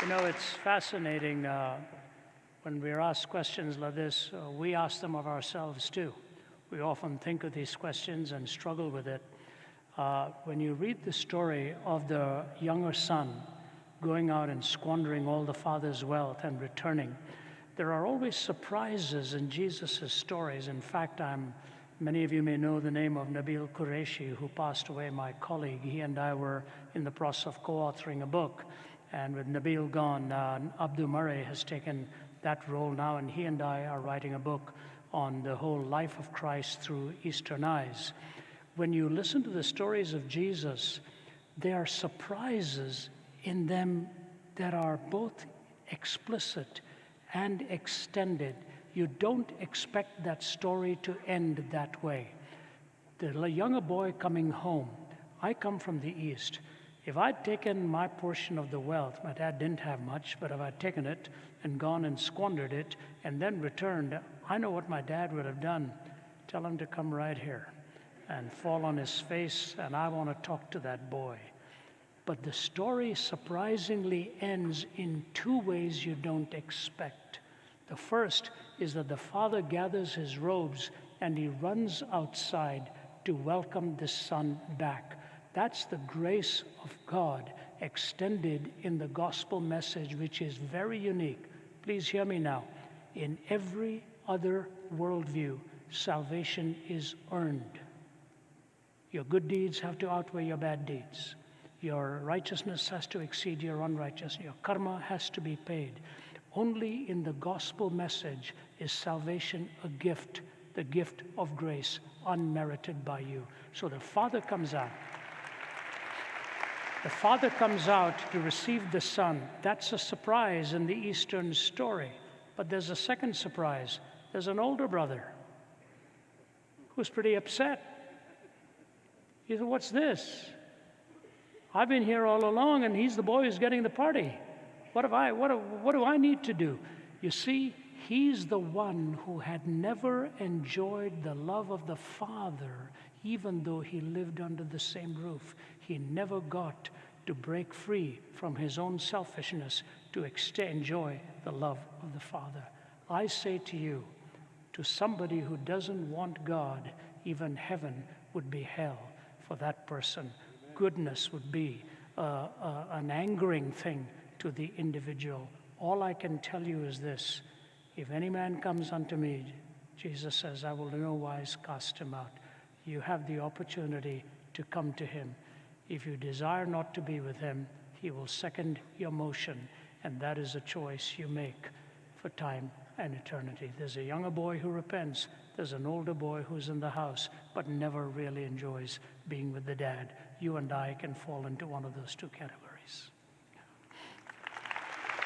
You know, it's fascinating when we're asked questions like this, we ask them of ourselves too. We often think of these questions and struggle with it. When you read the story of the younger son going out and squandering all the father's wealth and returning, there are always surprises in Jesus' stories. In fact, many of you may know the name of Nabil Qureshi, who passed away, my colleague. He and I were in the process of co-authoring a book. And with Nabil gone, Abdul Murray has taken that role now, and he and I are writing a book on the whole life of Christ through Eastern eyes. When you listen to the stories of Jesus, there are surprises in them that are both explicit and extended. You don't expect that story to end that way. The younger boy coming home, I come from the East. If I'd taken my portion of the wealth, my dad didn't have much, but if I'd taken it and gone and squandered it and then returned, I know what my dad would have done. Tell him to come right here and fall on his face, and I want to talk to that boy. But the story surprisingly ends in two ways you don't expect. The first is that the father gathers his robes and he runs outside to welcome the son back. That's the grace of God extended in the gospel message, which is very unique. Please hear me now. In every other worldview, salvation is earned. Your good deeds have to outweigh your bad deeds. Your righteousness has to exceed your unrighteousness. Your karma has to be paid. Only in the gospel message is salvation a gift, the gift of grace, unmerited by you. So the Father comes out. The Father comes out to receive the Son. That's a surprise in the Eastern story. But there's a second surprise. There's an older brother who's pretty upset. He said, "What's this? I've been here all along, and he's the boy who's getting the party. What do I need to do?" You see, he's the one who had never enjoyed the love of the Father, even though he lived under the same roof. He never got to break free from his own selfishness to enjoy the love of the Father. I say to you, to somebody who doesn't want God, even heaven would be hell for that person. Goodness would be an angering thing to the individual. All I can tell you is this: if any man comes unto me, Jesus says, I will in no wise cast him out. You have the opportunity to come to him. If you desire not to be with him, he will second your motion, and that is a choice you make for time and eternity. There's a younger boy who repents. There's an older boy who's in the house but never really enjoys being with the dad. You and I can fall into one of those two categories.